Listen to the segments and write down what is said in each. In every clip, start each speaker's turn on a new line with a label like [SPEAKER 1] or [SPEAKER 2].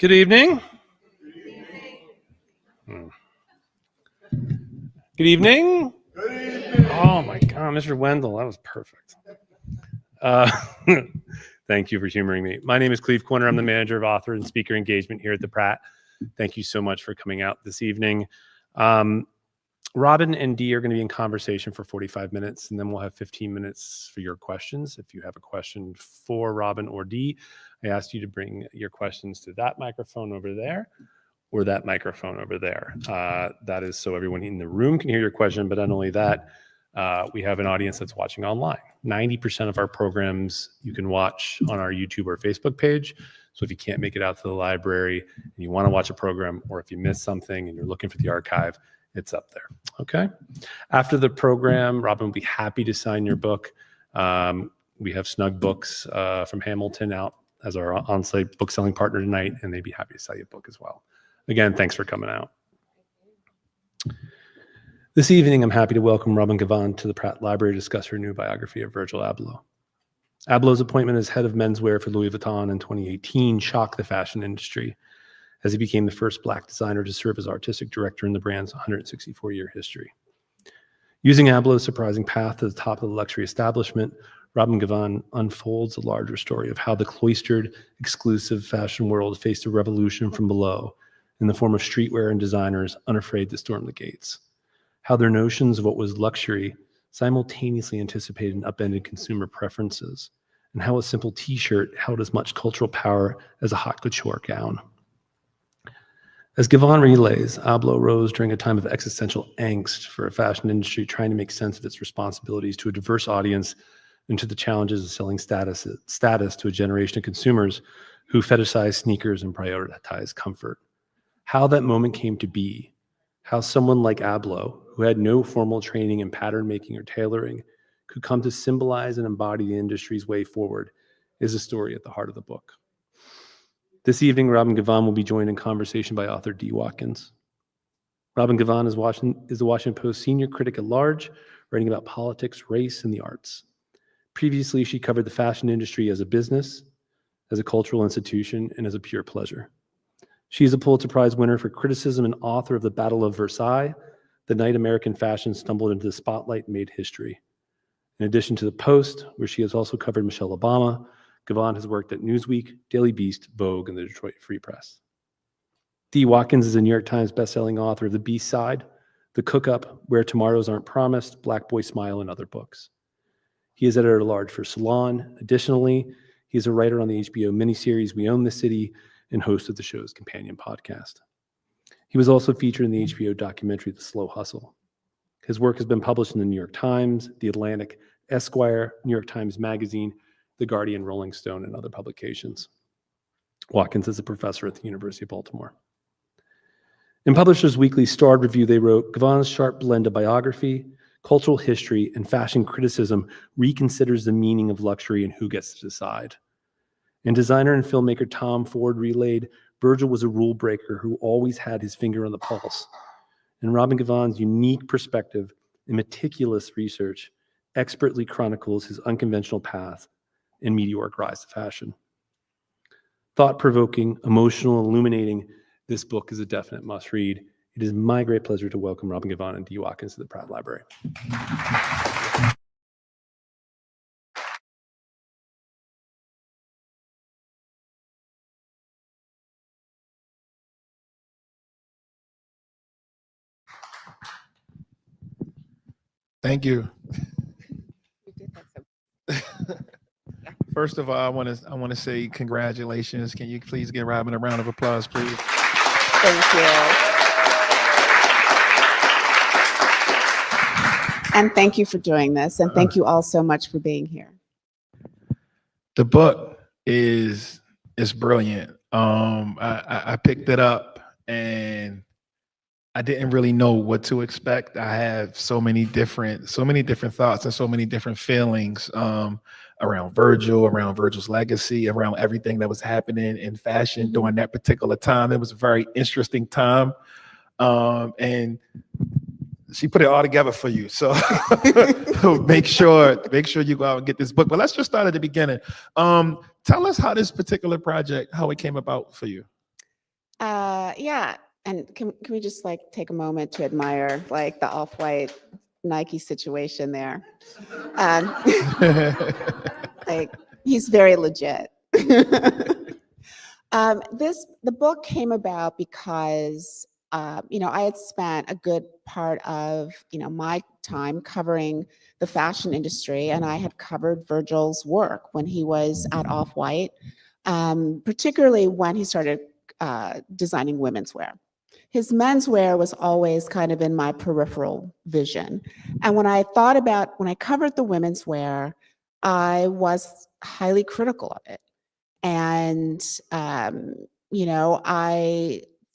[SPEAKER 1] Good evening. Good evening.
[SPEAKER 2] Good evening.
[SPEAKER 1] Oh my God, Mr. Wendell, that was perfect. Thank you for humoring me. My name is Cleve Corner. I'm the manager of author and speaker engagement here at the Pratt. Thank you so much for coming out this evening. Robin and Dee are going to be in conversation for 45 minutes, and then we'll have 15 minutes for your questions. If you have a question for Robin or Dee, I asked you to bring your questions to that microphone over there or that microphone over there. That is so everyone in the room can hear your question, but not only that, we have an audience that's watching online. 90% of our programs you can watch on our YouTube or Facebook page. So if you can't make it out to the library and you want to watch a program, or if you missed something and you're looking for the archive, it's up there. Okay. After the program, Robin will be happy to sign your book. We have Snug Books from Hamilton out as our on-site book selling partner tonight, and they'd be happy to sell you a book as well. Again, thanks for coming out. This evening, I'm happy to welcome Robin Givhan to the Pratt Library to discuss her new biography of Virgil Abloh. Abloh's appointment as head of menswear for Louis Vuitton in 2018 shocked the fashion industry, as he became the first Black designer to serve as artistic director in the brand's 164-year history. Using Abloh's surprising path to the top of the luxury establishment, Robin Givhan unfolds a larger story of how the cloistered, exclusive fashion world faced a revolution from below in the form of streetwear and designers unafraid to storm the gates. How their notions of what was luxury simultaneously anticipated and upended consumer preferences, and how a simple t-shirt held as much cultural power as a haute couture gown. As Givhan relays, Abloh rose during a time of existential angst for a fashion industry trying to make sense of its responsibilities to a diverse audience and to the challenges of selling status to a generation of consumers who fetishize sneakers and prioritize comfort. How that moment came to be, how someone like Abloh, who had no formal training in pattern making or tailoring, could come to symbolize and embody the industry's way forward, is a story at the heart of the book. This evening, Robin Givhan will be joined in conversation by author Dee Watkins. Robin Givhan is the Washington Post senior critic at large, writing about politics, race, and the arts. Previously, she covered the fashion industry as a business, as a cultural institution, and as a pure pleasure. She is a Pulitzer Prize winner for criticism and author of The Battle of Versailles, the night American fashion stumbled into the spotlight and made history. In addition to the Post, where she has also covered Michelle Obama, Givhan has worked at Newsweek, Daily Beast, Vogue, and the Detroit Free Press. Dee Watkins is a New York Times bestselling author of The Beast Side, The Cook-Up, Where Tomorrows Aren't Promised, Black Boy Smile, and other books. He is editor-at-large for Salon. Additionally, he is a writer on the HBO miniseries We Own the City and host of the show's companion podcast. He was also featured in the HBO documentary The Slow Hustle. His work has been published in the New York Times, The Atlantic, Esquire, New York Times Magazine, The Guardian, Rolling Stone, and other publications. Watkins is a professor at the University of Baltimore. In Publishers Weekly's starred review, they wrote, Givhan's sharp blend of biography, cultural history, and fashion criticism reconsiders the meaning of luxury and who gets to decide. And designer and filmmaker Tom Ford relayed, Virgil was a rule breaker who always had his finger on the pulse. And Robin Givhan's unique perspective and meticulous research, expertly chronicles his unconventional path and meteoric rise to fashion. Thought-provoking, emotional, illuminating, this book is a definite must-read. It is my great pleasure to welcome Robin Givhan and Dee Watkins to the Pratt Library.
[SPEAKER 2] Thank you. First of all, I want to say congratulations. Can you please give Robin a round of applause, please?
[SPEAKER 3] Thank you. And thank you for doing this. And thank you all so much for being here.
[SPEAKER 2] The book is brilliant. I picked it up and I didn't really know what to expect. I have so many different thoughts and so many different feelings around Virgil's legacy, around everything that was happening in fashion during that particular time. It was a very interesting time. And she put it all together for you. So make sure you go out and get this book. But let's just start at the beginning. Tell us how this particular project, how it came about for you.
[SPEAKER 3] Yeah. And can we just like take a moment to admire like the off-white Nike situation there? Like he's very legit. The book came about because I had spent a good part of my time covering the fashion industry, and I had covered Virgil's work when he was at Off-White, particularly when he started designing women's wear. His menswear was always kind of in my peripheral vision. And when I covered the women's wear, I was highly critical of it. And, I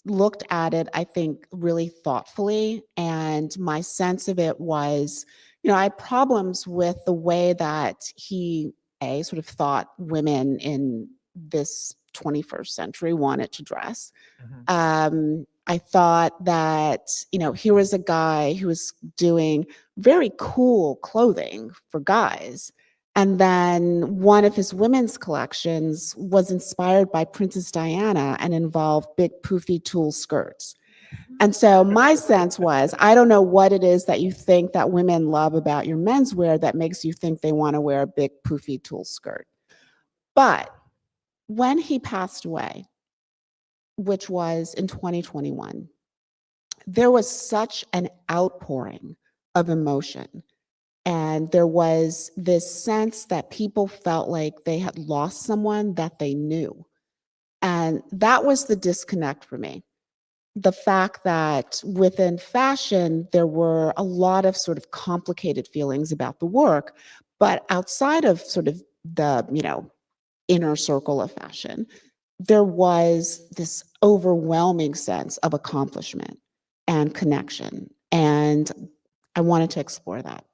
[SPEAKER 3] looked at it, I think, really thoughtfully. And my sense of it was, I had problems with the way that he, sort of thought women in this 21st century wanted to dress. Mm-hmm. I thought that, here was a guy who was doing very cool clothing for guys. And then one of his women's collections was inspired by Princess Diana and involved big poofy tulle skirts. And so my sense was, I don't know what it is that you think that women love about your menswear that makes you think they want to wear a big poofy tulle skirt. But when he passed away, which was in 2021, there was such an outpouring of emotion. And there was this sense that people felt like they had lost someone that they knew. And that was the disconnect for me. The fact that within fashion, there were a lot of sort of complicated feelings about the work, but outside of sort of the, inner circle of fashion, there was this overwhelming sense of accomplishment and connection. And I wanted to explore that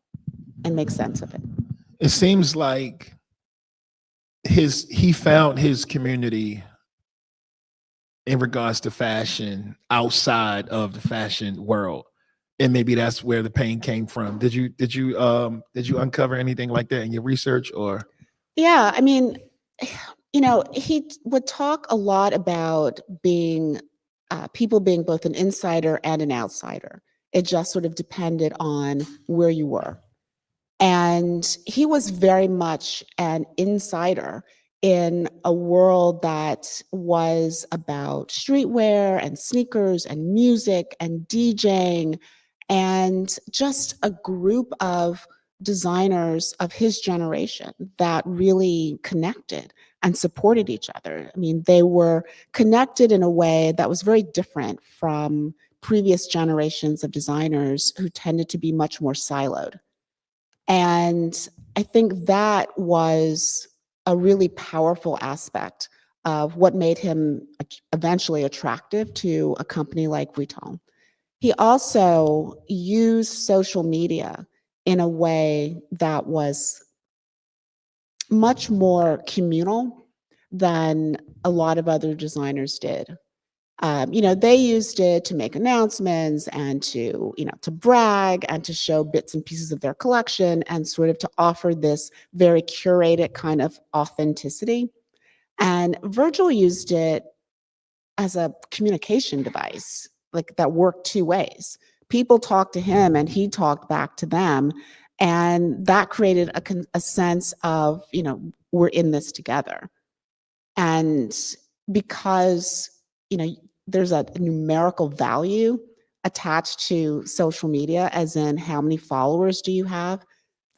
[SPEAKER 3] and make sense of it.
[SPEAKER 2] It seems like he found his community in regards to fashion outside of the fashion world. And maybe that's where the pain came from. Did you uncover anything like that in your research or?
[SPEAKER 3] Yeah, I mean, he would talk a lot about being people being both an insider and an outsider. It just sort of depended on where you were. And he was very much an insider in a world that was about streetwear and sneakers and music and DJing and just a group of designers of his generation that really connected and supported each other. I mean, they were connected in a way that was very different from previous generations of designers who tended to be much more siloed. And I think that was a really powerful aspect of what made him eventually attractive to a company like Vuitton. He also used social media in a way that was much more communal than a lot of other designers did. They used it to make announcements and to brag and to show bits and pieces of their collection and sort of to offer this very curated kind of authenticity. And Virgil used it as a communication device, like that worked two ways. People talked to him and he talked back to them. And that created a sense of, we're in this together. And because, there's a numerical value attached to social media, as in how many followers do you have,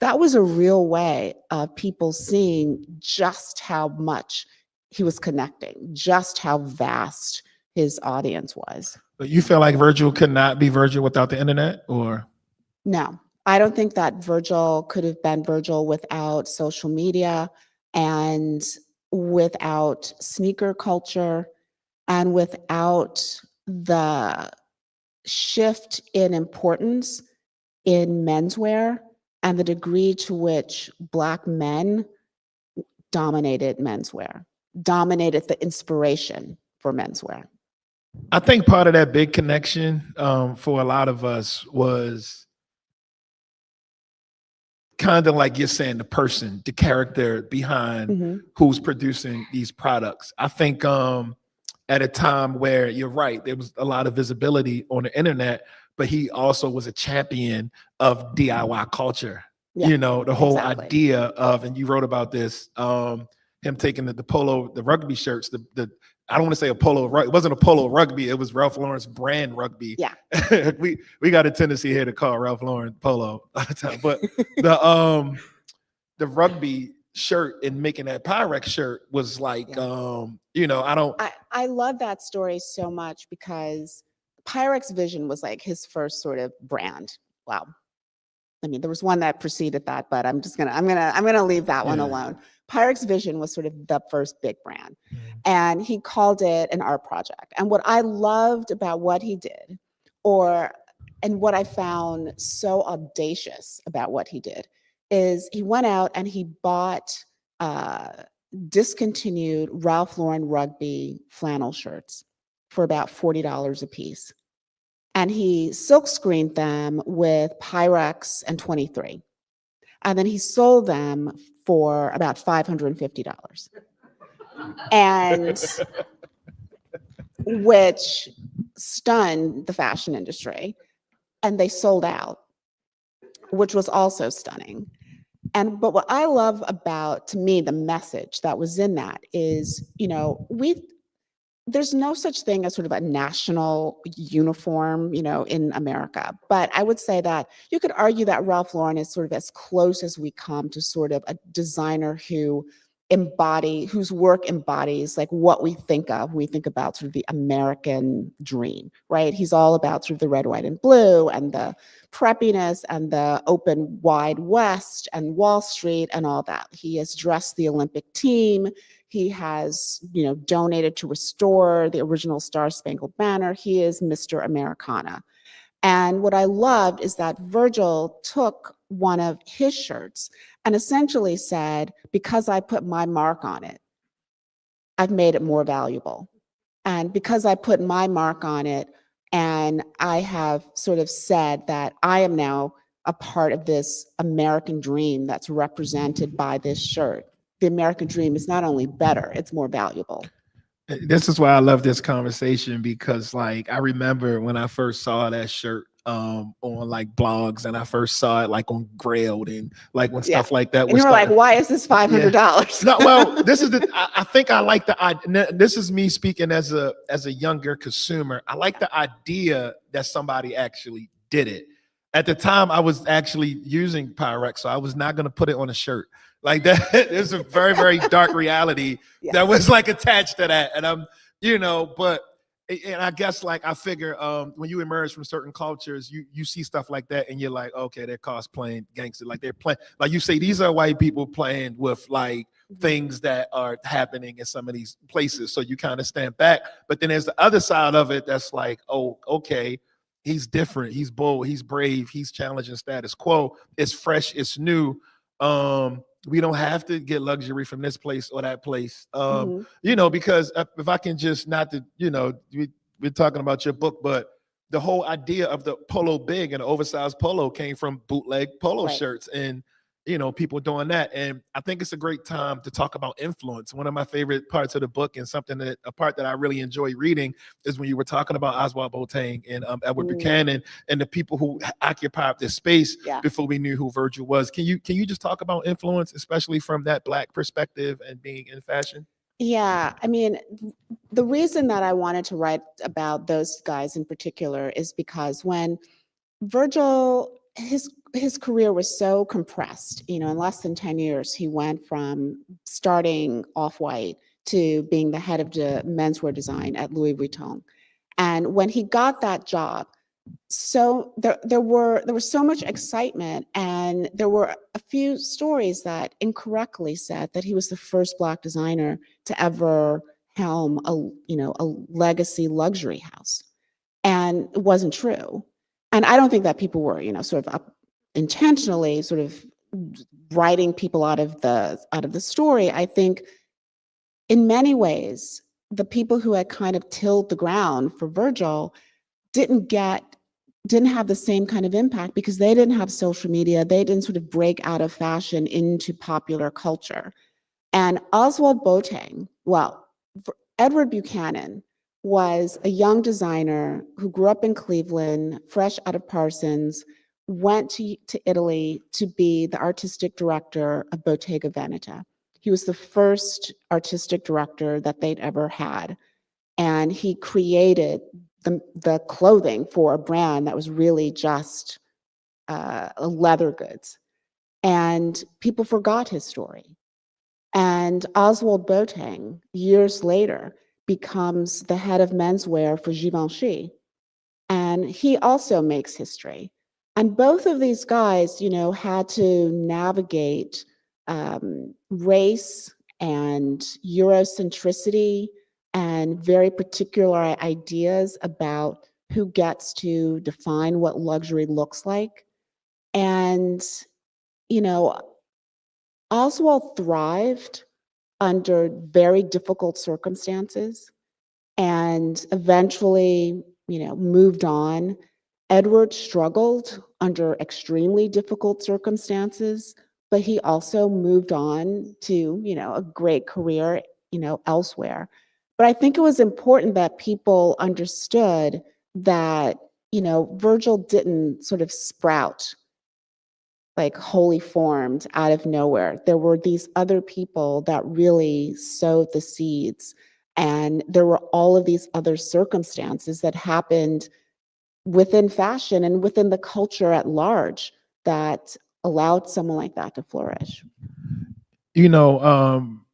[SPEAKER 3] that was a real way of people seeing just how much he was connecting, just how vast his audience was.
[SPEAKER 2] But you feel like Virgil could not be Virgil without the internet, or?
[SPEAKER 3] No, I don't think that Virgil could have been Virgil without social media and without sneaker culture and without the shift in importance in menswear and the degree to which Black men dominated menswear, dominated the inspiration for menswear.
[SPEAKER 2] I think part of that big connection for a lot of us was kind of like you're saying, the person, the character behind who's producing these products. I think at a time where you're right, there was a lot of visibility on the internet, but he also was a champion of DIY culture.
[SPEAKER 3] Yeah,
[SPEAKER 2] the whole
[SPEAKER 3] exactly.
[SPEAKER 2] idea of, and you wrote about this, him taking the rugby shirts, I don't want to say a polo, it wasn't a polo rugby, it was Ralph Lauren's brand rugby.
[SPEAKER 3] Yeah.
[SPEAKER 2] we got a tendency here to call Ralph Lauren polo all the time, but the rugby shirt and making that Pyrex shirt was like, I
[SPEAKER 3] love that story so much because Pyrex Vision was like his first sort of brand. Wow. I mean, there was one that preceded that, but I'm gonna leave that one alone. Pyrex Vision was sort of the first big brand, and he called it an art project. And what I loved about what he did, and what I found so audacious about what he did, is he went out and he bought discontinued Ralph Lauren rugby flannel shirts for about $40 a piece. And he silk screened them with Pyrex and 23. And then he sold them for about $550. And which stunned the fashion industry. And they sold out, which was also stunning. But what I love about, to me, the message that was in that is, there's no such thing as sort of a national uniform, in America. But I would say that you could argue that Ralph Lauren is sort of as close as we come to sort of a designer whose work embodies like what we think of when we think about sort of the American dream, right? He's all about sort of the red, white, and blue and the preppiness and the open, wide West and Wall Street and all that. He has dressed the Olympic team. He has, donated to restore the original Star Spangled Banner. He is Mr. Americana. And what I loved is that Virgil took one of his shirts and essentially said, because I put my mark on it, I've made it more valuable. And because I put my mark on it, and I have sort of said that I am now a part of this American dream that's represented by this shirt, the American dream is not only better, it's more valuable.
[SPEAKER 2] This is why I love this conversation, because like I remember when I first saw that shirt on like blogs, and I first saw it like on Grailed and like when stuff like that was.
[SPEAKER 3] And you were like, why is this $500?
[SPEAKER 2] No, well, this is I think I like this is me speaking as a younger consumer. I like the idea that somebody actually did it. At the time, I was actually using Pyrex, so I was not going to put it on a shirt. Like that, there's a very, very dark reality that was like attached to that. And and I guess like I figure when you emerge from certain cultures, you see stuff like that and you're like, okay, they're cosplaying gangster. Like they're playing, like you say, these are white people playing with like things that are happening in some of these places. So you kind of stand back. But then there's the other side of it that's like, oh, okay, he's different, he's bold, he's brave, he's challenging status quo. It's fresh, it's new. We don't have to get luxury from this place or that place, because if I can just not to, we're talking about your book, but the whole idea of the polo big and the oversized polo came from bootleg polo
[SPEAKER 3] Right.
[SPEAKER 2] shirts and, you know, people doing that. And I think it's a great time to talk about influence. One of my favorite parts of the book, and a part that I really enjoy reading, is when you were talking about Oswald Boateng and Edward Buchanan and the people who occupied this space before we knew who Virgil was. Can you just talk about influence, especially from that Black perspective and being in fashion?
[SPEAKER 3] Yeah, I mean, the reason that I wanted to write about those guys in particular is because when Virgil, his career was so compressed, you know, in less than 10 years, he went from starting Off-White to being the head of the menswear design at Louis Vuitton. And when he got that job, so there was so much excitement, and there were a few stories that incorrectly said that he was the first Black designer to ever helm a legacy luxury house, and it wasn't true. And I don't think that people were sort of intentionally sort of writing people out of the story. I think in many ways the people who had kind of tilled the ground for Virgil didn't have the same kind of impact because they didn't have social media. They didn't sort of break out of fashion into popular culture. And Oswald Boateng, Edward Buchanan was a young designer who grew up in Cleveland, fresh out of Parsons, went to Italy to be the artistic director of Bottega Veneta. He was the first artistic director that they'd ever had. And he created the clothing for a brand that was really just leather goods. And people forgot his story. And Oswald Boateng, years later, becomes the head of menswear for Givenchy. And he also makes history. And both of these guys, had to navigate race and Eurocentricity and very particular ideas about who gets to define what luxury looks like. And, Oswald thrived under very difficult circumstances and eventually, moved on. Edward struggled under extremely difficult circumstances, but he also moved on to, a great career, elsewhere. But I think it was important that people understood that, Virgil didn't sort of sprout like wholly formed out of nowhere. There were these other people that really sowed the seeds. And there were all of these other circumstances that happened within fashion and within the culture at large that allowed someone like that to flourish.
[SPEAKER 2] And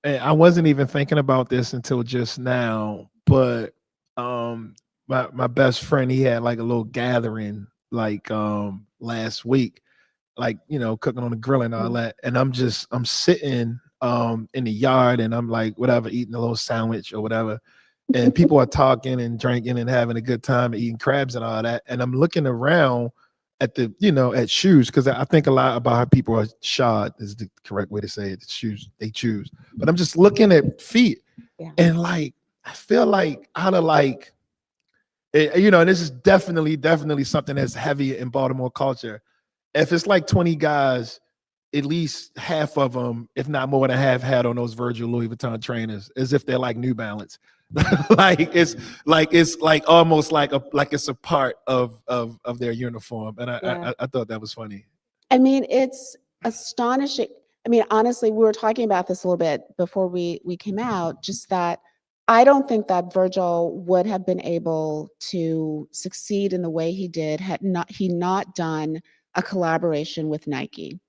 [SPEAKER 2] I wasn't even thinking about this until just now, but my best friend, he had like a little gathering like last week, like cooking on the grill and all that, and I'm sitting in the yard, and I'm like whatever, eating a little sandwich or whatever, and people are talking and drinking and having a good time, eating crabs and all that, and I'm looking around at the at shoes, because I think a lot about how people are shod is the correct way to say it, the shoes they choose, but I'm just looking at feet, and like I feel like out of like and this is definitely something that's heavy in Baltimore culture. If it's like 20 guys, at least half of them, if not more than half, had on those Virgil Louis Vuitton trainers, as if they're like New Balance. it's almost like it's a part of their uniform. And I thought that was funny.
[SPEAKER 3] I mean, it's astonishing. I mean, honestly, we were talking about this a little bit before we came out, just that I don't think that Virgil would have been able to succeed in the way he did had he not done a collaboration with Nike.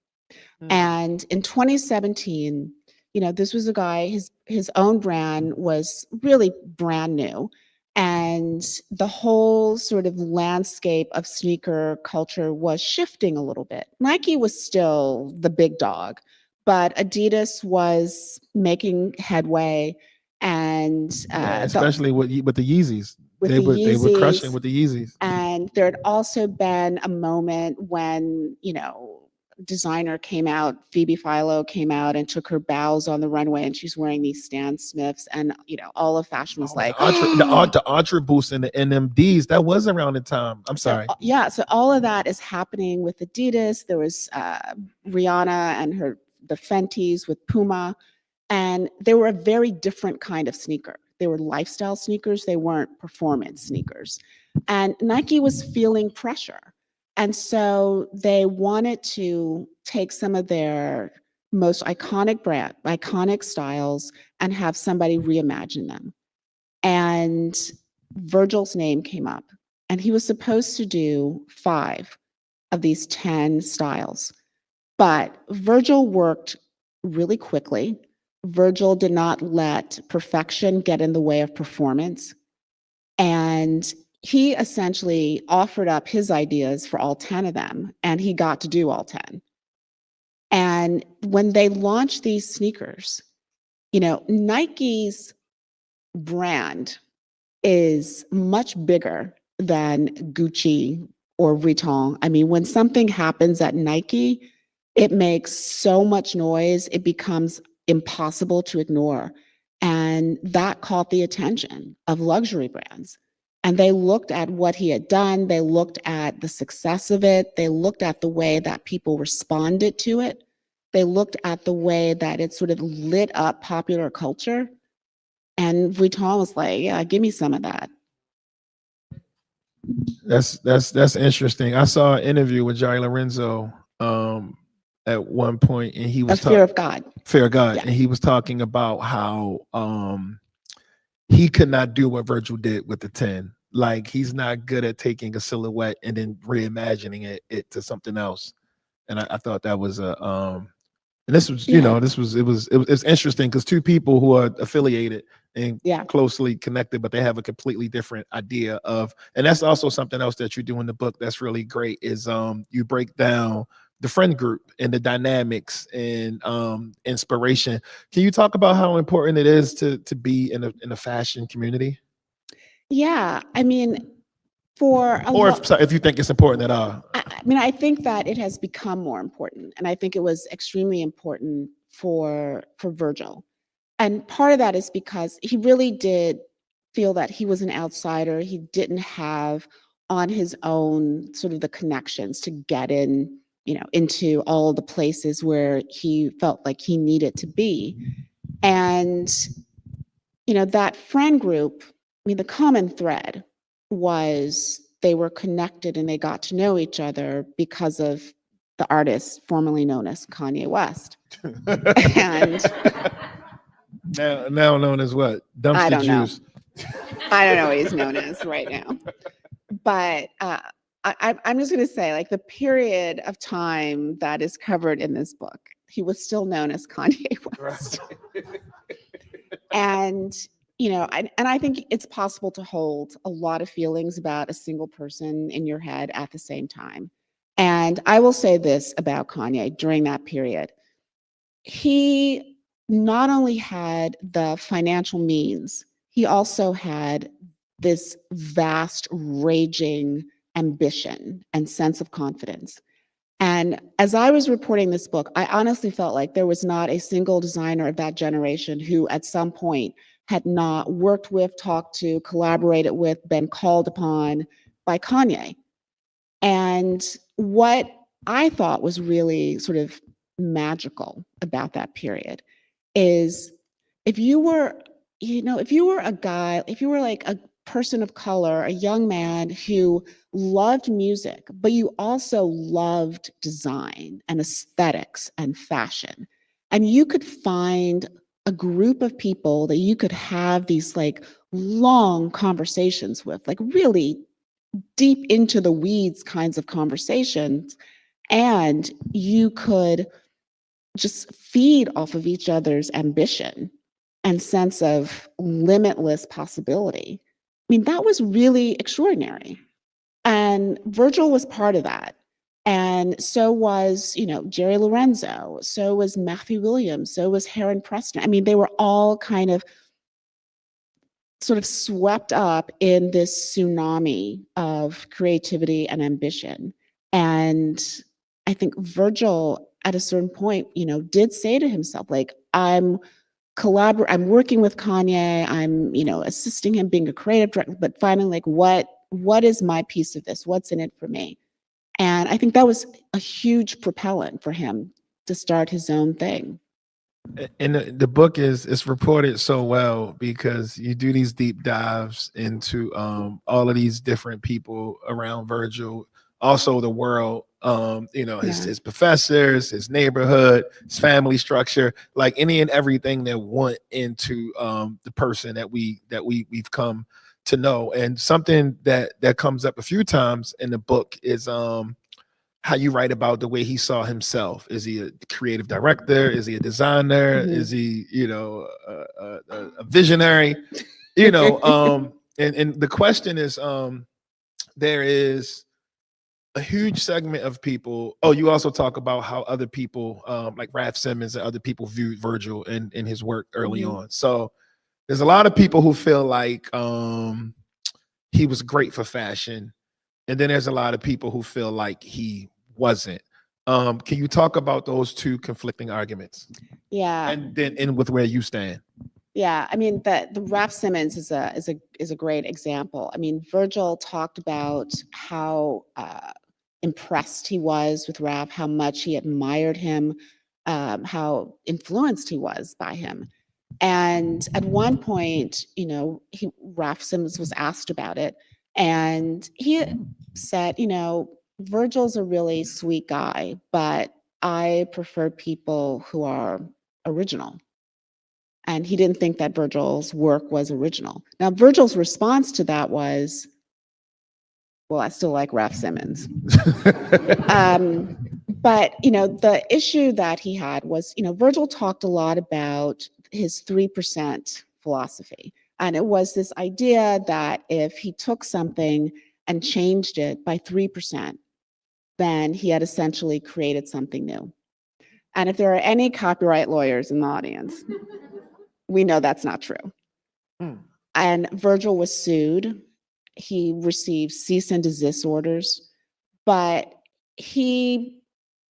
[SPEAKER 3] And in 2017, this was a guy, his own brand was really brand new. And the whole sort of landscape of sneaker culture was shifting a little bit. Nike was still the big dog, but Adidas was making headway. And
[SPEAKER 2] especially with the Yeezys. They were crushing with the Yeezys.
[SPEAKER 3] And there had also been a moment when, designer came out, Phoebe Philo came out and took her bows on the runway, and she's wearing these Stan Smiths, and all of fashion was like
[SPEAKER 2] the Ultra Boost and the NMDs, that was around the time. I'm sorry.
[SPEAKER 3] So all of that is happening with Adidas. There was Rihanna and the Fenties with Puma, and they were a very different kind of sneaker. They were lifestyle sneakers. They weren't performance sneakers. And Nike was feeling pressure. And so they wanted to take some of their most iconic styles and have somebody reimagine them. And Virgil's name came up, and he was supposed to do 5 of these 10 styles. But Virgil worked really quickly. Virgil did not let perfection get in the way of performance. And he essentially offered up his ideas for all 10 of them, and he got to do all 10. And when they launched these sneakers, Nike's brand is much bigger than Gucci or Vuitton. I mean, when something happens at Nike, it makes so much noise, it becomes impossible to ignore. And that caught the attention of luxury brands. And they looked at what he had done. They looked at the success of it. They looked at the way that people responded to it. They looked at the way that it sort of lit up popular culture. And Vuitton was like, yeah, give me some of that.
[SPEAKER 2] That's interesting. I saw an interview with Jerry Lorenzo at one point, and he was
[SPEAKER 3] Fear of God.
[SPEAKER 2] Fear of God,
[SPEAKER 3] Yeah.
[SPEAKER 2] and he was talking about how he could not do what Virgil did with the 10. Like, he's not good at taking a silhouette and then reimagining it to something else. And I thought that was and this was, it was interesting because two people who are affiliated and closely connected, but they have a completely different idea of, and that's also something else that you do in the book that's really great is you break down the friend group and the dynamics and inspiration. Can you talk about how important it is to be in a fashion community?
[SPEAKER 3] Yeah, I mean,
[SPEAKER 2] if you think it's important at all.
[SPEAKER 3] I think that it has become more important, and I think it was extremely important for Virgil. And part of that is because he really did feel that he was an outsider. He didn't have on his own sort of the connections to get in, into all the places where he felt like he needed to be. And, that friend group, the common thread was they were connected and they got to know each other because of the artist formerly known as Kanye West. And
[SPEAKER 2] now known as what? Dumpster juice.
[SPEAKER 3] I don't know what he's known as right now. But I'm just going to say, like, the period of time that is covered in this book, he was still known as Kanye West. Right. And I think it's possible to hold a lot of feelings about a single person in your head at the same time. And I will say this about Kanye during that period. He not only had the financial means, he also had this vast, raging ambition and sense of confidence. And as I was reporting this book, I honestly felt like there was not a single designer of that generation who at some point had not worked with, talked to, collaborated with, been called upon by Kanye. And what I thought was really sort of magical about that period is if you were like a person of color, a young man who loved music, but you also loved design and aesthetics and fashion, and you could find a group of people that you could have these like long conversations with, like really deep into the weeds kinds of conversations, and you could just feed off of each other's ambition and sense of limitless possibility. That was really extraordinary. And Virgil was part of that. And so was, Jerry Lorenzo, so was Matthew Williams, so was Heron Preston. They were all kind of sort of swept up in this tsunami of creativity and ambition. And I think Virgil at a certain point, did say to himself, like, I'm working with Kanye, I'm, assisting him being a creative director, but finding like, what is my piece of this? What's in it for me? And I think that was a huge propellant for him to start his own thing.
[SPEAKER 2] And the book is reported so well because you do these deep dives into all of these different people around Virgil, also the world, his professors, his neighborhood, his family structure, like any and everything that went into the person that we've come to know. And something that comes up a few times in the book is how you write about the way he saw himself. Is he a creative director? Is he a designer? Is he, a visionary? And the question is, there is a huge segment of people. Oh, you also talk about how other people, like Raf Simons and other people, viewed Virgil in his work early on. So there's a lot of people who feel like he was great for fashion, and then there's a lot of people who feel like he wasn't. Can you talk about those two conflicting arguments?
[SPEAKER 3] Yeah.
[SPEAKER 2] And then in with where you stand.
[SPEAKER 3] Yeah, I mean, the Raf Simons is a great example. I mean, Virgil talked about how impressed he was with Raf, how much he admired him, how influenced he was by him. And at one point, Raf Simons was asked about it, and he said, Virgil's a really sweet guy, but I prefer people who are original. And he didn't think that Virgil's work was original. Now, Virgil's response to that was, well, I still like Raf Simons. But, the issue that he had was, Virgil talked a lot about his 3% philosophy. And it was this idea that if he took something and changed it by 3%, then he had essentially created something new. And if there are any copyright lawyers in the audience, we know that's not true. And Virgil was sued. He received cease and desist orders, but he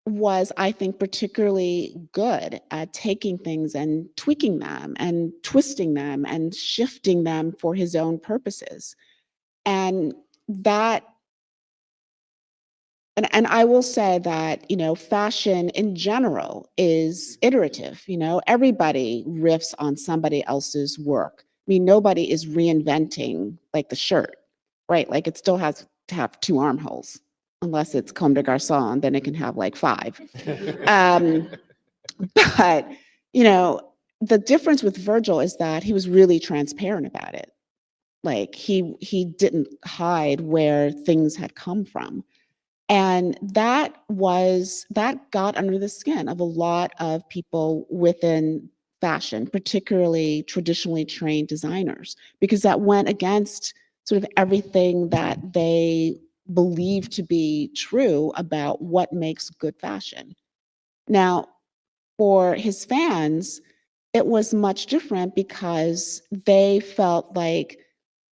[SPEAKER 3] was, I think, particularly good at taking things and tweaking them and twisting them and shifting them for his own purposes. And that, and I will say that, fashion in general is iterative. Everybody riffs on somebody else's work. I mean, nobody is reinventing like the shirt, right? Like it still has to have 2 armholes, unless it's Comme des Garçons, then it can have like 5. But, the difference with Virgil is that he was really transparent about it. Like he didn't hide where things had come from. And that got under the skin of a lot of people within fashion, particularly traditionally trained designers, because that went against sort of everything that they believe to be true about what makes good fashion. Now, for his fans, it was much different because they felt like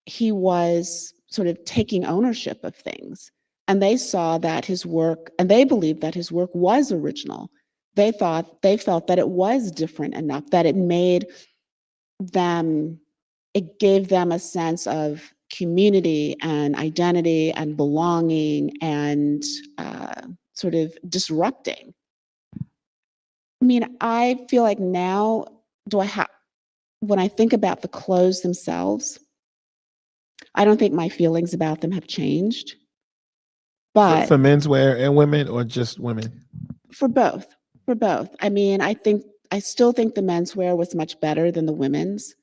[SPEAKER 3] he was sort of taking ownership of things. And they saw that his work, and they believed that his work was original. They felt that it was different enough, that it gave them a sense of community and identity and belonging and sort of disrupting. I mean, I feel like now, when I think about the clothes themselves, I don't think my feelings about them have changed. But
[SPEAKER 2] for menswear and women, or just women?
[SPEAKER 3] For both. I mean, I still think the menswear was much better than the women's.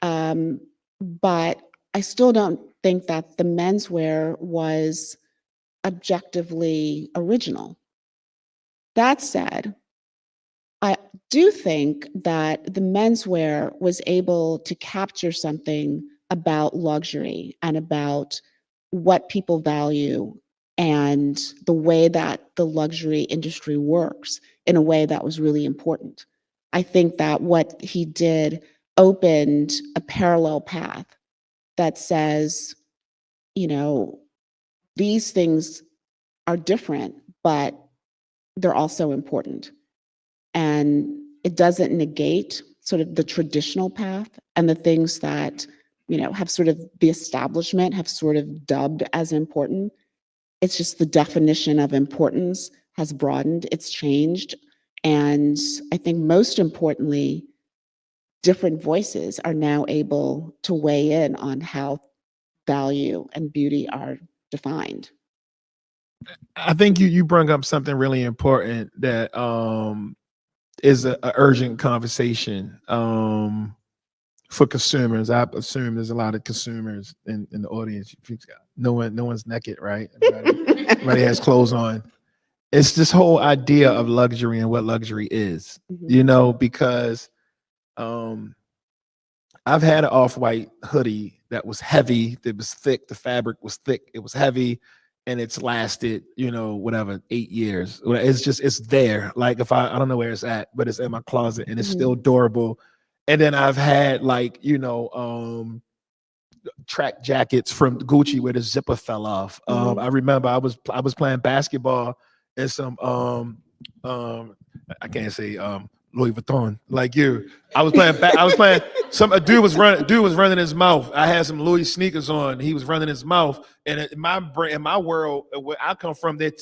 [SPEAKER 3] But I still don't think that the menswear was objectively original. That said, I do think that the menswear was able to capture something about luxury and about what people value and the way that the luxury industry works in a way that was really important. I think that what he did opened a parallel path that says, these things are different, but they're also important. And it doesn't negate sort of the traditional path and the things that, have sort of the establishment have sort of dubbed as important. It's just the definition of importance has broadened, it's changed. And I think most importantly, different voices are now able to weigh in on how value and beauty are defined.
[SPEAKER 2] I think you bring up something really important that is a urgent conversation for consumers. I assume there's a lot of consumers in the audience. No one's naked, right? Everybody has clothes on. It's this whole idea of luxury and what luxury is, because I've had an off-white hoodie that was heavy, that was thick, the fabric was thick, it was heavy, and it's lasted, 8 years. It's there. Like if I don't know where it's at, but it's in my closet and it's still durable. And then I've had track jackets from Gucci where the zipper fell off. I remember I was playing basketball and some I can't say Louis Vuitton like you. I was playing a dude was running his mouth. I had some Louis sneakers on. He was running his mouth. And in my world, where I come from, they're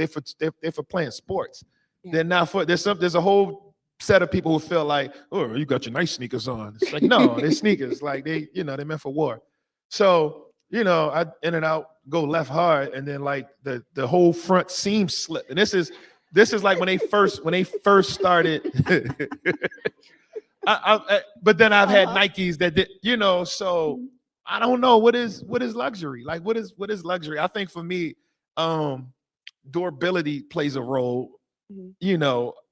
[SPEAKER 2] for playing sports. Yeah. They're not for there's a whole set of people who feel like, oh, you got your nice sneakers on. It's like, no, they're sneakers. Like they're meant for war. So, I in and out, go left hard, and then like the whole front seam slip. And this is like when they first started. But then I've had Nikes that did, so I don't know what is luxury. Like what is luxury? I think for me, durability plays a role,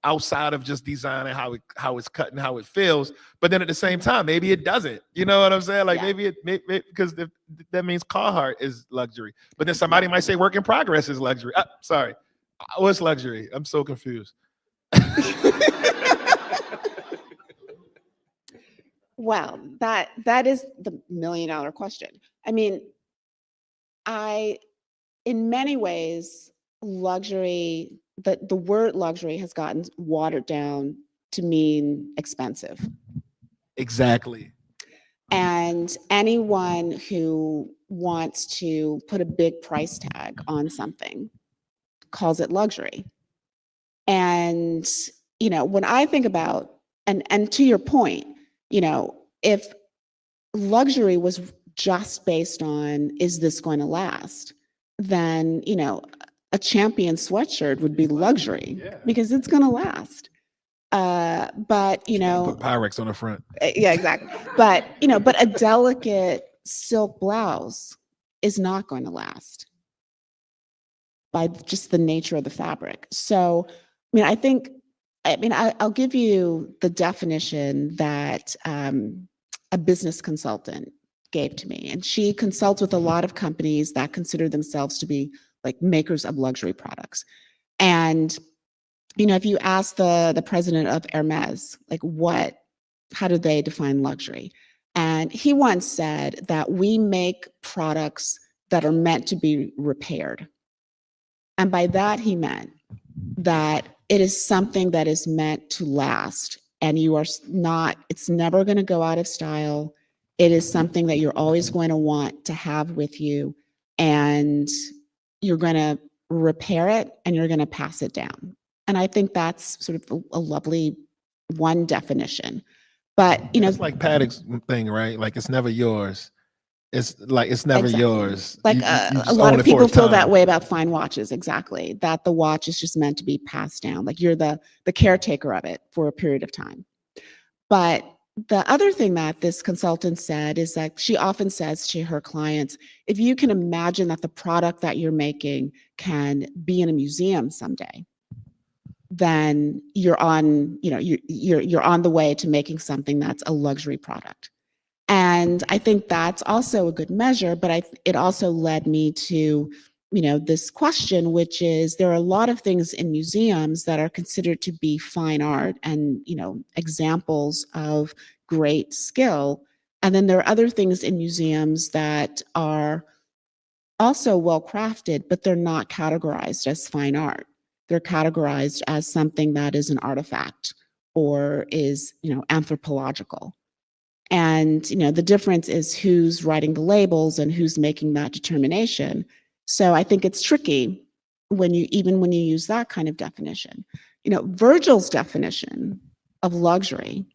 [SPEAKER 2] outside of just designing how it's cut and how it feels. But then at the same time, maybe it doesn't. You know what I'm saying? Like maybe because that means Carhartt is luxury. But then somebody might say work in progress is luxury. Sorry. What's luxury? I'm so confused.
[SPEAKER 3] Well, that is the $1 million question. I mean, in many ways, luxury, the word luxury has gotten watered down to mean expensive.
[SPEAKER 2] Exactly.
[SPEAKER 3] And anyone who wants to put a big price tag on something calls it luxury. And, when I think about, and to your point, if luxury was just based on, is this going to last? Then, a Champion sweatshirt would be luxury because it's going to last. But,
[SPEAKER 2] put Pyrex on the front.
[SPEAKER 3] Yeah, exactly. But, but a delicate silk blouse is not going to last by just the nature of the fabric. So, I'll give you the definition that a business consultant gave to me. And she consults with a lot of companies that consider themselves to be like makers of luxury products. And, if you ask the president of Hermes, like how do they define luxury? And he once said that we make products that are meant to be repaired. And by that, he meant that it is something that is meant to last, and it's never going to go out of style. It is something that you're always going to want to have with you, and you're going to repair it and you're going to pass it down. And I think that's sort of a lovely one definition. But,
[SPEAKER 2] it's like Paddock's thing, right? Like it's never yours. It's like it's never yours.
[SPEAKER 3] Like a lot of people feel that way about fine watches. Exactly. That the watch is just meant to be passed down. Like you're the caretaker of it for a period of time. But the other thing that this consultant said is that she often says to her clients, if you can imagine that the product that you're making can be in a museum someday, then you're on the way to making something that's a luxury product. And I think that's also a good measure, but it also led me to, this question, which is there are a lot of things in museums that are considered to be fine art and, examples of great skill. And then there are other things in museums that are also well crafted, but they're not categorized as fine art. they're categorized as something that is an artifact or is, anthropological. And, the difference is who's writing the labels and who's making that determination. So I think it's tricky when you use that kind of definition. Virgil's definition of luxury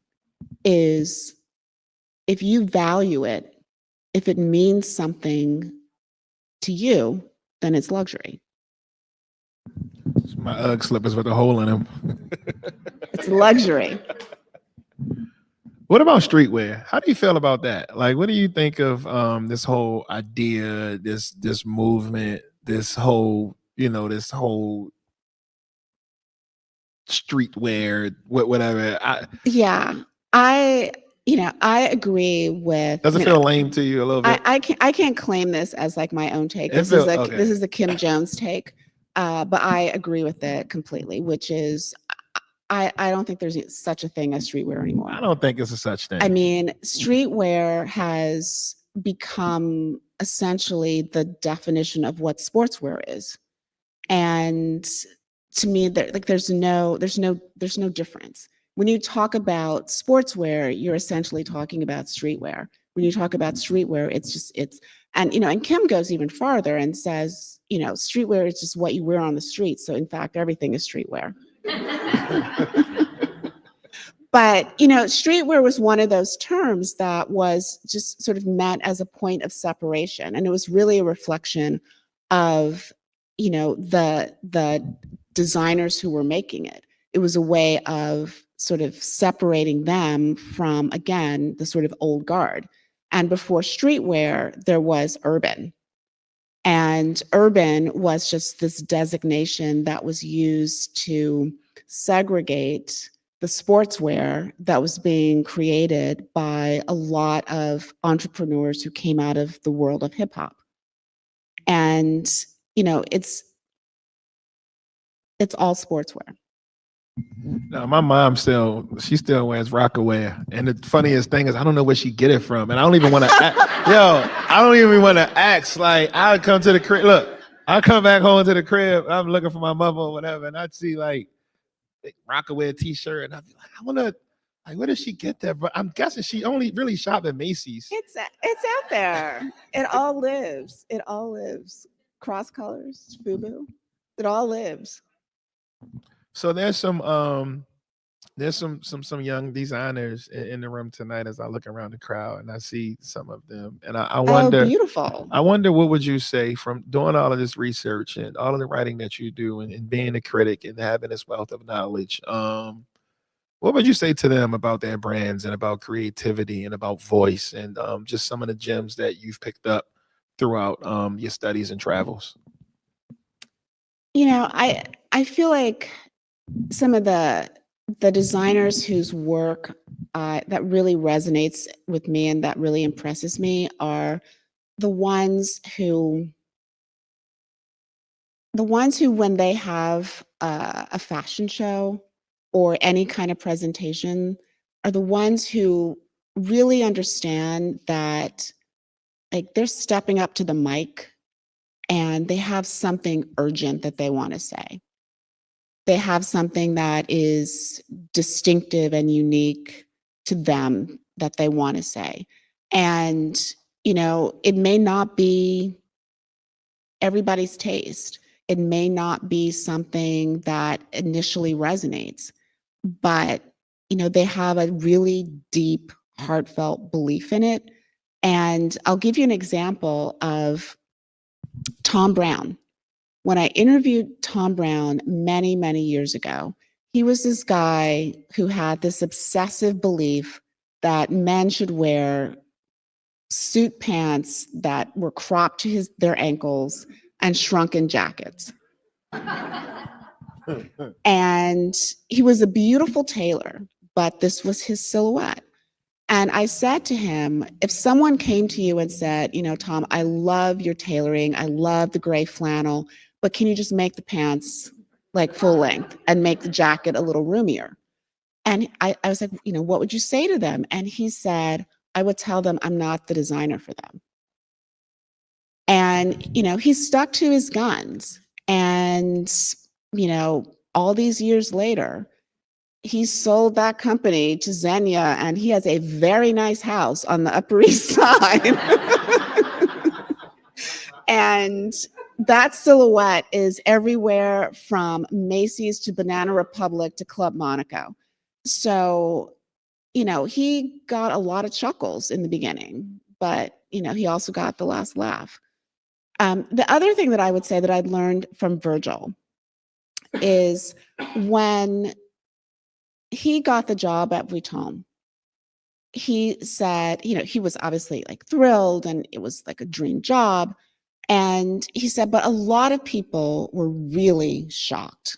[SPEAKER 3] is, if you value it, if it means something to you, then it's luxury.
[SPEAKER 2] It's my Ugg slippers with a hole in them.
[SPEAKER 3] It's luxury.
[SPEAKER 2] What about streetwear? How do you feel about that? Like, what do you think of this whole idea, this movement, this whole streetwear, whatever?
[SPEAKER 3] I agree with.
[SPEAKER 2] Does it feel lame to you a little bit?
[SPEAKER 3] I can't claim this as like my own take. This is the Kim Jones take, but I agree with it completely. Which is, I don't think there's such a thing as streetwear anymore.
[SPEAKER 2] I don't think it's a such thing.
[SPEAKER 3] I mean, streetwear has become essentially the definition of what sportswear is, and to me, there's no difference. When you talk about sportswear, you're essentially talking about streetwear. When you talk about streetwear, and Kim goes even farther and says, streetwear is just what you wear on the street. So in fact, everything is streetwear. But, streetwear was one of those terms that was just sort of meant as a point of separation. And it was really a reflection of, the designers who were making it. It was a way of sort of separating them from, again, the sort of old guard. And before streetwear, there was urban. And urban was just this designation that was used to segregate the sportswear that was being created by a lot of entrepreneurs who came out of the world of hip hop. And, it's all sportswear.
[SPEAKER 2] No, my mom still wears Rockaware, and the funniest thing is I don't know where she get it from, and I don't even want to. I don't even want to ask. Like, I would come to the crib. Look, I come back home to the crib. I'm looking for my mother or whatever, and I'd see like Rockaware T-shirt, and I'd be like, I want to. Like, where does she get that? But I'm guessing she only really shop at Macy's.
[SPEAKER 3] It's out there. It all lives. It all lives. Cross colors, FUBU. It all lives.
[SPEAKER 2] So there's some young designers in the room tonight as I look around the crowd and I see some of them, and I wonder,
[SPEAKER 3] beautiful.
[SPEAKER 2] I wonder what would you say from doing all of this research and all of the writing that you do and being a critic and having this wealth of knowledge. What would you say to them about their brands and about creativity and about voice and just some of the gems that you've picked up throughout your studies and travels?
[SPEAKER 3] I feel like some of the designers whose work that really resonates with me and that really impresses me are the ones who when they have a fashion show or any kind of presentation are the ones who really understand that, like, they're stepping up to the mic and they have something urgent that they want to say. They have something that is distinctive and unique to them that they want to say. And, it may not be everybody's taste. It may not be something that initially resonates, but, they have a really deep, heartfelt belief in it. And I'll give you an example of Tom Brown. When I interviewed Tom Brown many, many years ago, he was this guy who had this obsessive belief that men should wear suit pants that were cropped to their ankles and shrunken jackets. And he was a beautiful tailor, but this was his silhouette. And I said to him, if someone came to you and said, Tom, I love your tailoring, I love the gray flannel, but can you just make the pants like full length and make the jacket a little roomier? And I was like, what would you say to them? And he said, I would tell them I'm not the designer for them. And, he stuck to his guns. And all these years later, he sold that company to Xenia, and he has a very nice house on the Upper East Side. And that silhouette is everywhere from Macy's to Banana Republic to Club Monaco. So, he got a lot of chuckles in the beginning, but, he also got the last laugh. The other thing that I would say that I'd learned from Virgil is when he got the job at Vuitton, he said, he was obviously like thrilled and it was like a dream job. And he said, but a lot of people were really shocked.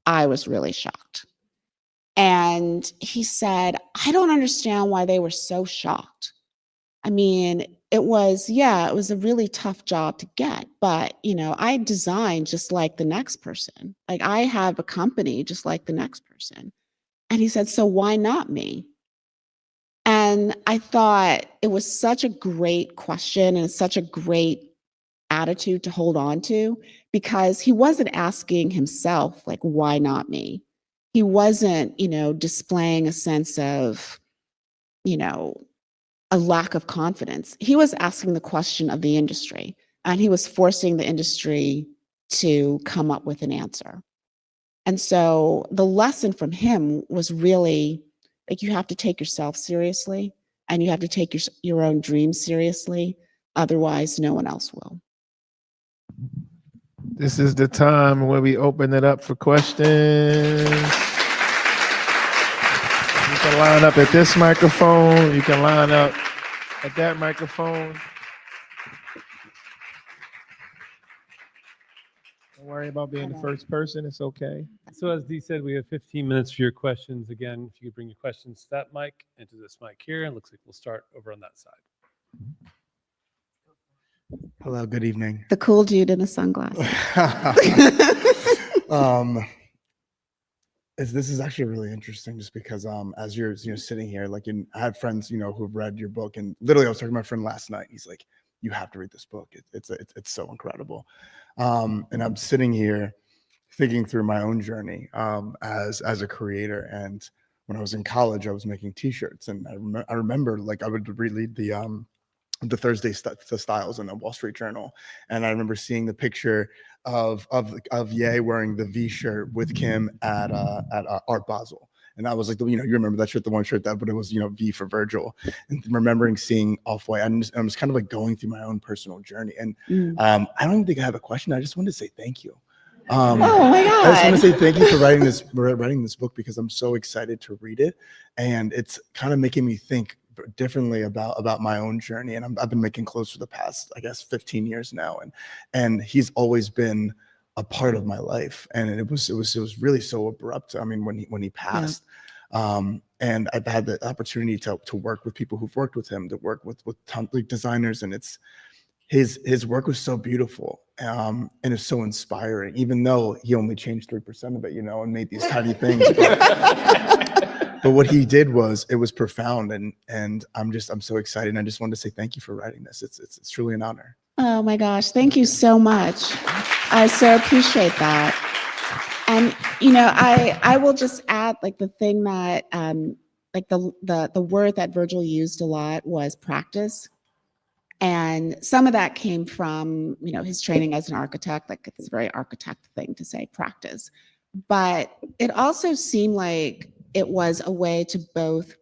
[SPEAKER 3] I was really shocked. And he said, I don't understand why they were so shocked. I mean, it was a really tough job to get, but, I design just like the next person. Like I have a company just like the next person. And he said, so why not me? And I thought it was such a great question and such a great attitude to hold on to, because he wasn't asking himself, like, why not me? He wasn't, displaying a sense of, a lack of confidence. He was asking the question of the industry, and he was forcing the industry to come up with an answer. And so the lesson from him was really, like, you have to take yourself seriously, and you have to take your own dreams seriously. Otherwise, no one else will.
[SPEAKER 2] This is the time where we open it up for questions. You can line up at this microphone. You can line up at that microphone. Don't worry about being the first person. It's okay.
[SPEAKER 1] So as Dee said, we have 15 minutes for your questions. Again, if you could bring your questions to that mic and to this mic here. It looks like we'll start over on that side.
[SPEAKER 4] Hello, good evening.
[SPEAKER 3] The cool dude in the sunglasses.
[SPEAKER 4] This is actually really interesting, just because as you're sitting here, like, I had friends who've read your book, and literally I was talking to my friend last night. He's like, "You have to read this book. It's so incredible." And I'm sitting here thinking through my own journey as a creator. And when I was in college, I was making T-shirts, and I remember like I would read the Thursday styles in the Wall Street Journal, and I remember seeing the picture of Ye wearing the V shirt with Kim at Art Basel, and I was like, you remember that shirt, the one shirt but it was V for Virgil, and remembering seeing Off-White, I was kind of like going through my own personal journey, and I don't even think I have a question. I just wanted to say thank you.
[SPEAKER 3] Oh my God!
[SPEAKER 4] I just want to say thank you for writing this book, because I'm so excited to read it, and it's kind of making me think differently about my own journey. And I've been making clothes for the past, I guess, 15 years now, and he's always been a part of my life, and it was really so abrupt. I mean, when he passed, and I've had the opportunity to work with people who've worked with him, to work with designers, and his work was so beautiful, and it's so inspiring, even though he only changed 3% of it, and made these tiny things. But what he did was profound, and I'm so excited. And I just wanted to say thank you for writing this. It's truly an honor.
[SPEAKER 3] Oh my gosh, thank you so much. I so appreciate that. And I will just add, like, the thing that like the word that Virgil used a lot was practice. And some of that came from his training as an architect. Like, it's a very architect thing to say practice. But it also seemed like it was a way to both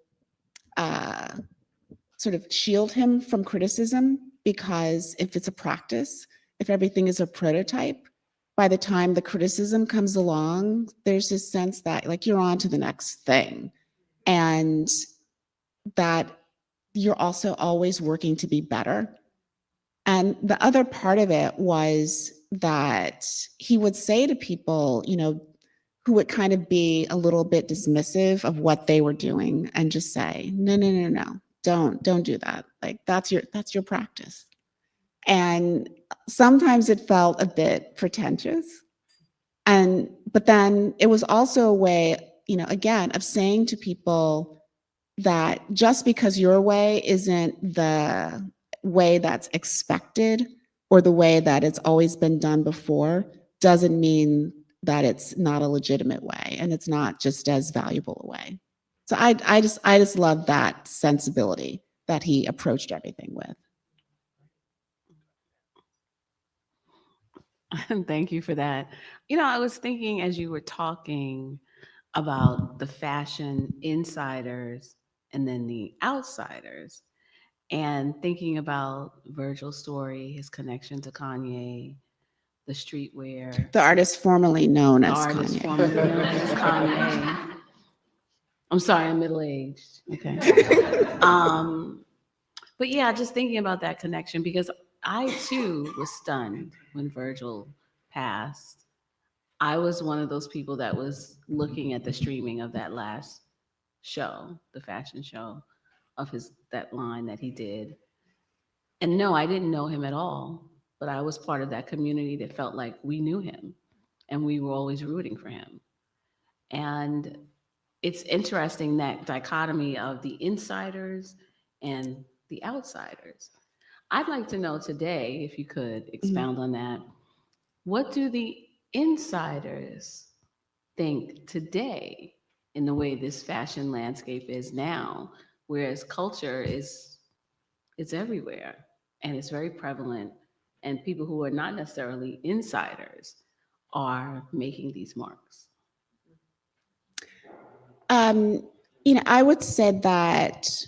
[SPEAKER 3] sort of shield him from criticism, because if it's a practice, if everything is a prototype, by the time the criticism comes along, there's this sense that, like, you're on to the next thing, and that you're also always working to be better. And the other part of it was that he would say to people, who would kind of be a little bit dismissive of what they were doing, and just say, no, don't do that. Like, that's your practice. And sometimes it felt a bit pretentious. But then it was also a way, again, of saying to people that just because your way isn't the way that's expected, or the way that it's always been done before, doesn't mean that it's not a legitimate way and it's not just as valuable a way. So I just love that sensibility that he approached everything with.
[SPEAKER 5] Thank you for that. I was thinking as you were talking about the fashion insiders and then the outsiders, and thinking about Virgil's story, his connection to Kanye, the streetwear,
[SPEAKER 3] The artist formerly known
[SPEAKER 5] the
[SPEAKER 3] as
[SPEAKER 5] artist
[SPEAKER 3] Kanye.
[SPEAKER 5] formerly known as Kanye. I'm sorry, I'm middle-aged. Okay. But yeah, just thinking about that connection, because I too was stunned when Virgil passed. I was one of those people that was looking at the streaming of that last show, the fashion show of that line that he did. And no, I didn't know him at all, but I was part of that community that felt like we knew him and we were always rooting for him. And it's interesting, that dichotomy of the insiders and the outsiders. I'd like to know today, if you could expound on that, what do the insiders think today in the way this fashion landscape is now, whereas culture is everywhere and it's very prevalent, and people who are not necessarily insiders are making these marks?
[SPEAKER 3] I would say that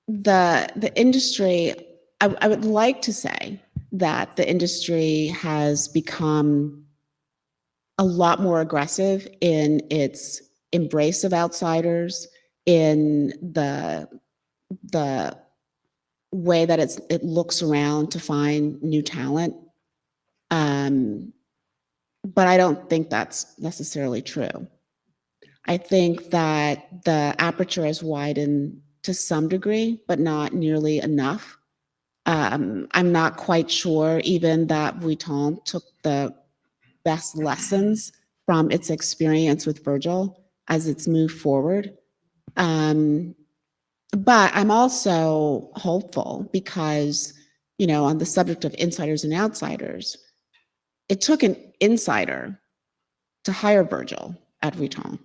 [SPEAKER 3] the industry, I would like to say that the industry has become a lot more aggressive in its embrace of outsiders, in the way that it looks around to find new talent. But I don't think that's necessarily true. I think that the aperture has widened to some degree, but not nearly enough. I'm not quite sure even that Vuitton took the best lessons from its experience with Virgil as it's moved forward. But I'm also hopeful because, on the subject of insiders and outsiders, it took an insider to hire Virgil at Vuitton.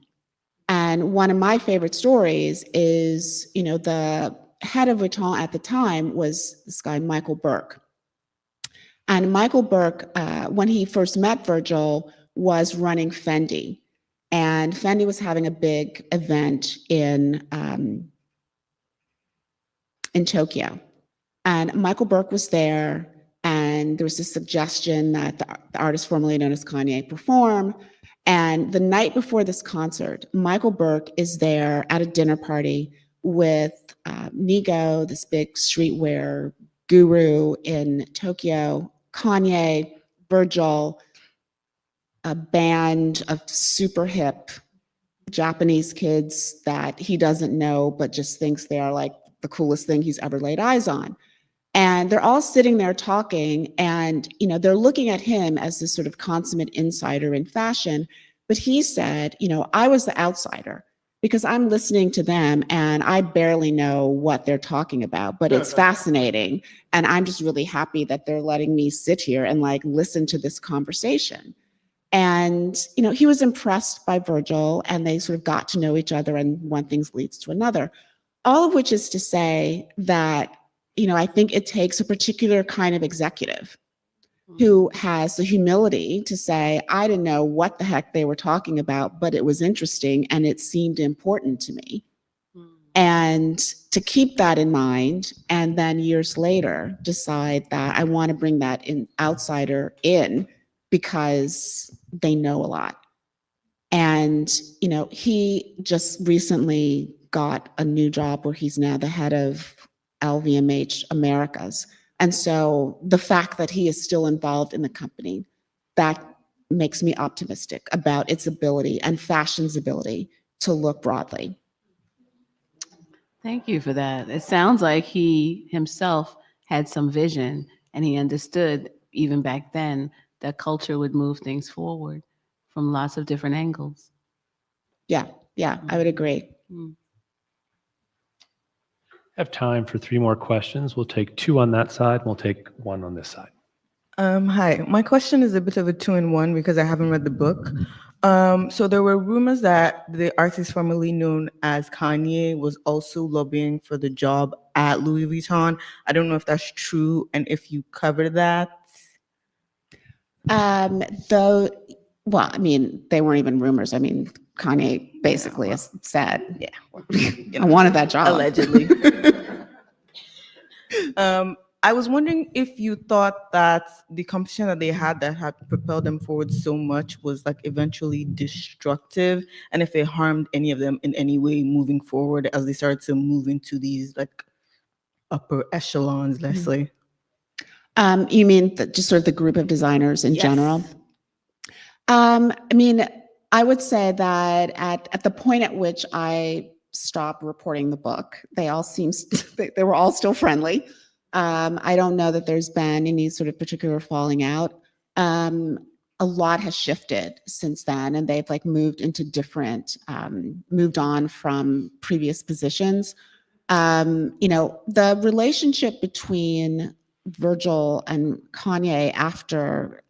[SPEAKER 3] And one of my favorite stories is, the head of Vuitton at the time was this guy, Michael Burke. And Michael Burke, when he first met Virgil, was running Fendi. And Fendi was having a big event in Tokyo. And Michael Burke was there, and there was a suggestion that the artist formerly known as Kanye perform. And the night before this concert, Michael Burke is there at a dinner party with Nigo, this big streetwear guru in Tokyo, Kanye, Virgil, a band of super hip Japanese kids that he doesn't know, but just thinks they are like the coolest thing he's ever laid eyes on. And they're all sitting there talking, and they're looking at him as this sort of consummate insider in fashion. But he said, I was the outsider because I'm listening to them and I barely know what they're talking about, but it's fascinating. And I'm just really happy that they're letting me sit here and listen to this conversation. And, he was impressed by Virgil, and they sort of got to know each other, and one thing leads to another. All of which is to say that, I think it takes a particular kind of executive who has the humility to say, I didn't know what the heck they were talking about, but it was interesting and it seemed important to me. And to keep that in mind, and then years later decide that I want to bring that outsider in because they know a lot. And, he just recently got a new job where he's now the head of LVMH Americas. And so the fact that he is still involved in the company, that makes me optimistic about its ability and fashion's ability to look broadly.
[SPEAKER 5] Thank you for that. It sounds like he himself had some vision, and he understood even back then that culture would move things forward from lots of different angles.
[SPEAKER 3] Yeah, I would agree.
[SPEAKER 1] I have time for 3 more questions. We'll take 2 on that side, and we'll take 1 on this side.
[SPEAKER 6] Hi, my question is a bit of a two-in-one because I haven't read the book. So there were rumors that the artist formerly known as Kanye was also lobbying for the job at Louis Vuitton. I don't know if that's true and if you covered that.
[SPEAKER 3] Though, well, I mean, they weren't even rumors. I mean, Kanye basically has said,
[SPEAKER 6] Yeah,
[SPEAKER 3] I wanted that job.
[SPEAKER 6] allegedly. I was wondering if you thought that the competition that they had that had propelled them forward so much was like eventually destructive, and if it harmed any of them in any way moving forward as they started to move into these like upper echelons, let's say.
[SPEAKER 3] You mean just sort of the group of designers in
[SPEAKER 6] Yes.
[SPEAKER 3] general? I mean, I would say that at the point at which I stopped reporting the book, they all seemed they were all still friendly. I don't know that there's been any sort of particular falling out. A lot has shifted since then, and they've like moved into different, moved on from previous positions. The relationship between Virgil and Kanye after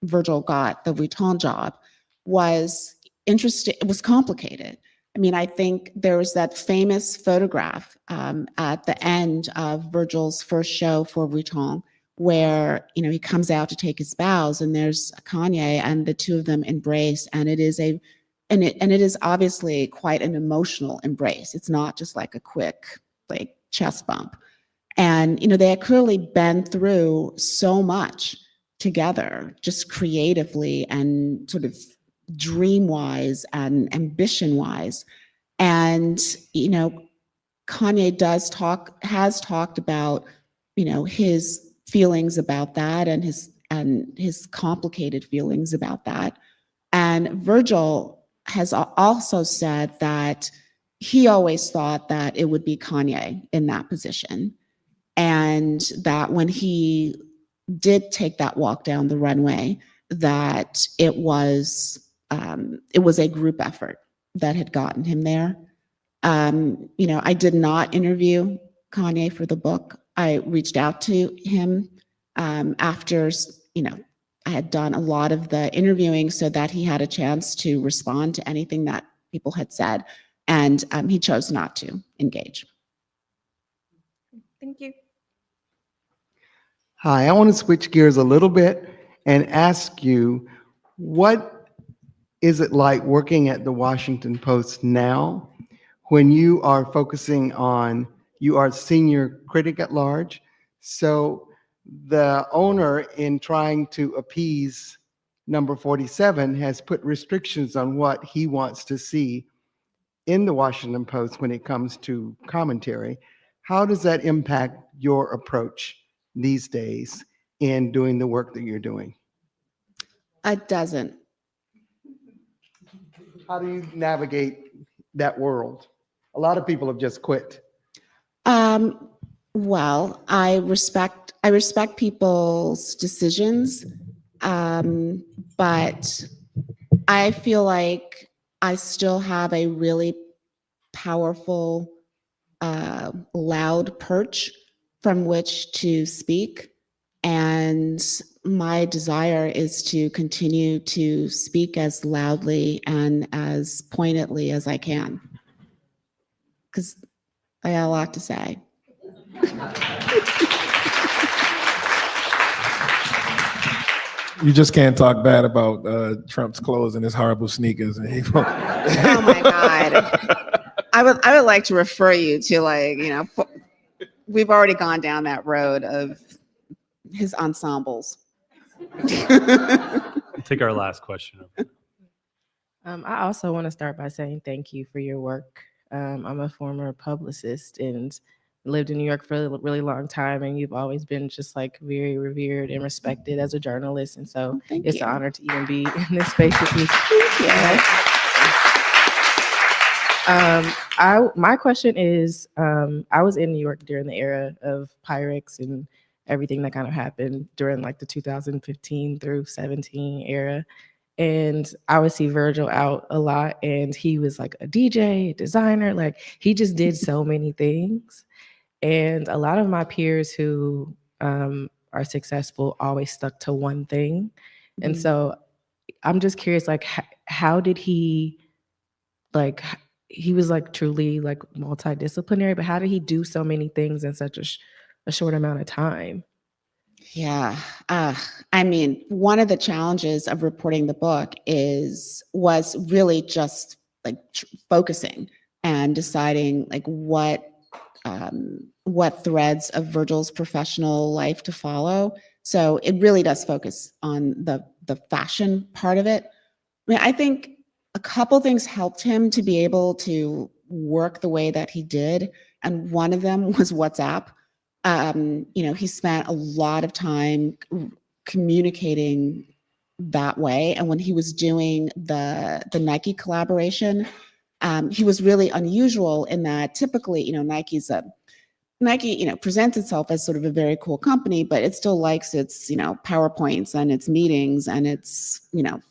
[SPEAKER 3] Virgil got the Vuitton job was interesting. It was complicated. I mean, I think there was that famous photograph at the end of Virgil's first show for Vuitton, where he comes out to take his bows, and there's Kanye, and the two of them embrace, and it is obviously quite an emotional embrace. It's not just like a quick like chest bump, and they had clearly been through so much together, just creatively and sort of dream-wise and ambition-wise. And, Kanye has talked about, his feelings about that and his complicated feelings about that. And Virgil has also said that he always thought that it would be Kanye in that position. And that when he did take that walk down the runway, that it was a group effort that had gotten him there. I did not interview Kanye for the book. I reached out to him after I had done a lot of the interviewing so that he had a chance to respond to anything that people had said, and he chose not to engage.
[SPEAKER 6] Thank you.
[SPEAKER 7] Hi, I want to switch gears a little bit and ask you, what is it like working at the Washington Post now when you are focusing on, you are senior critic at large, so the owner, in trying to appease number 47, has put restrictions on what he wants to see in the Washington Post when it comes to commentary. How does that impact your approach these days in doing the work that you're doing?
[SPEAKER 3] It doesn't.
[SPEAKER 7] How do you navigate that world? A lot of people have just quit.
[SPEAKER 3] Well, I respect people's decisions, but I feel like I still have a really powerful, loud perch from which to speak. And my desire is to continue to speak as loudly and as pointedly as I can, because I got a lot to say.
[SPEAKER 2] You just can't talk bad about Trump's clothes and his horrible sneakers.
[SPEAKER 3] Oh my God. I would like to refer you to we've already gone down that road of his ensembles.
[SPEAKER 1] Take our last question.
[SPEAKER 8] I also want to start by saying thank you for your work. I'm a former publicist and lived in New York for a really long time, and you've always been just like very revered and respected as a journalist. And so it's an honor to even be in this space with you.
[SPEAKER 3] Thank you.
[SPEAKER 8] My question is, I was in New York during the era of Pyrex and everything that kind of happened during like the 2015 through 17 era. And I would see Virgil out a lot, and he was like a DJ, a designer, like he just did so many things. And a lot of my peers who are successful always stuck to one thing. And so I'm just curious, like, how did he, like, he was like truly like multidisciplinary, but how did he do so many things in such a short amount of time?
[SPEAKER 3] Yeah. I mean, one of the challenges of reporting the book was really just like focusing and deciding like what threads of Virgil's professional life to follow. So it really does focus on the fashion part of it. I mean, I think a couple things helped him to be able to work the way that he did, and one of them was WhatsApp. He spent a lot of time communicating that way. And when he was doing the Nike collaboration, he was really unusual in that typically, Nike, presents itself as sort of a very cool company, but it still likes its, PowerPoints and its meetings and its,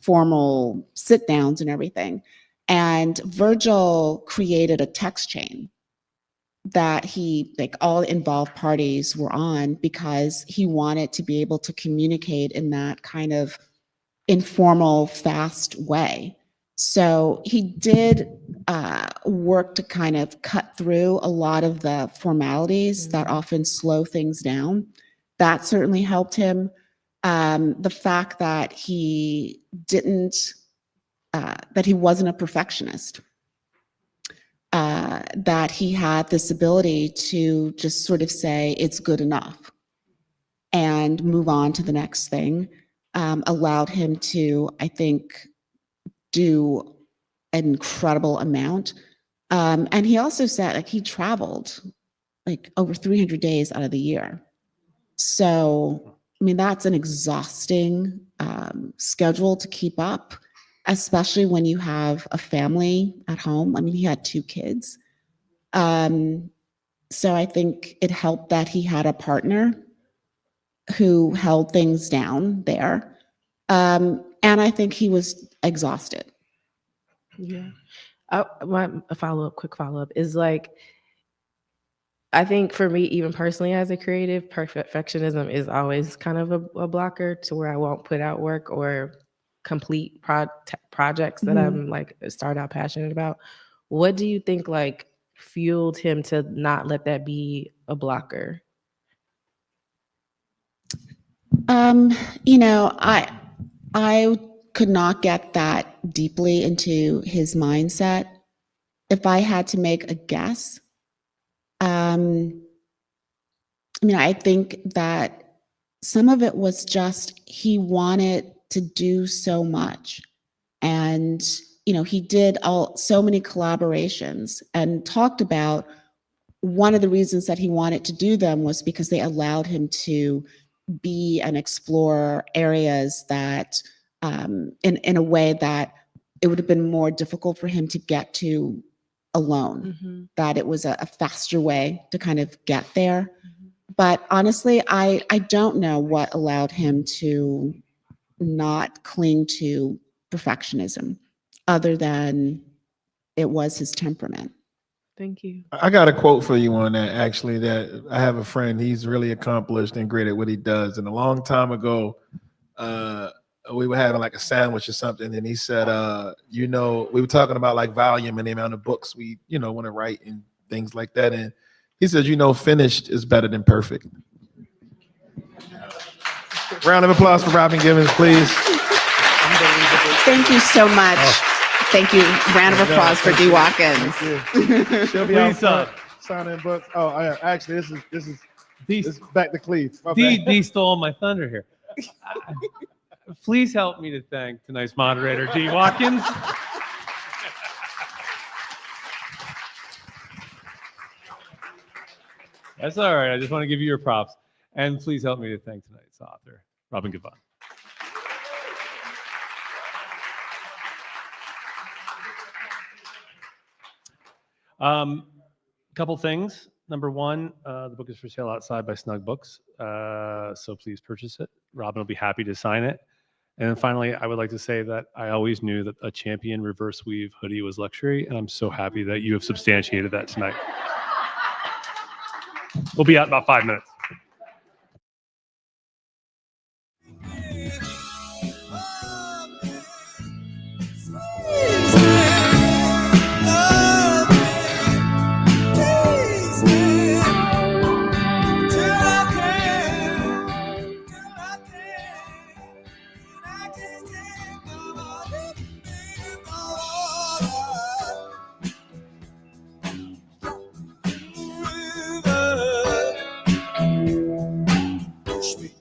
[SPEAKER 3] formal sit downs and everything. And Virgil created a text chain that all involved parties were on because he wanted to be able to communicate in that kind of informal, fast way. So he did work to kind of cut through a lot of the formalities that often slow things down. That certainly helped him. The fact that he wasn't a perfectionist, that he had this ability to just sort of say it's good enough and move on to the next thing, allowed him to, I think, do an incredible amount. And he also said like he traveled like over 300 days out of the year. So, I mean, that's an exhausting schedule to keep up, especially when you have a family at home. I mean, he had 2 kids. So I think it helped that he had a partner who held things down there. And I think he was exhausted.
[SPEAKER 8] Yeah. Quick follow-up is like, I think for me, even personally as a creative, perfectionism is always kind of a blocker to where I won't put out work or complete projects that I'm like start out passionate about. What do you think like fueled him to not let that be a blocker?
[SPEAKER 3] I could not get that deeply into his mindset. If I had to make a guess, I think that some of it was just he wanted to do so much. And, he did so many collaborations and talked about one of the reasons that he wanted to do them was because they allowed him to be and explore areas that in a way that it would have been more difficult for him to get to alone, that it was a faster way to kind of get there. But honestly, I don't know what allowed him to not cling to perfectionism other than it was his temperament.
[SPEAKER 8] Thank you.
[SPEAKER 2] I got a quote for you on that, actually, that I have a friend, he's really accomplished and great at what he does. And a long time ago, we were having like a sandwich or something. And he said, we were talking about like volume and the amount of books we, want to write and things like that. And he said, finished is better than perfect. Round of applause for Robin Givhan, please.
[SPEAKER 3] Thank you so much. Thank you. Round of applause for Dee Watkins.
[SPEAKER 2] She'll be out signing books. Oh, actually, this is back to Cleve.
[SPEAKER 1] Dee stole my thunder here. Please help me to thank tonight's moderator, Dee Watkins. That's all right. I just want to give you your props. And please help me to thank tonight's author, Robin Givhan. Couple things. Number one, the book is for sale outside by Snug Books, so please purchase it. Robin will be happy to sign it. And then finally, I would like to say that I always knew that a champion reverse weave hoodie was luxury, and I'm so happy that you have substantiated that tonight. We'll be out in about 5 minutes.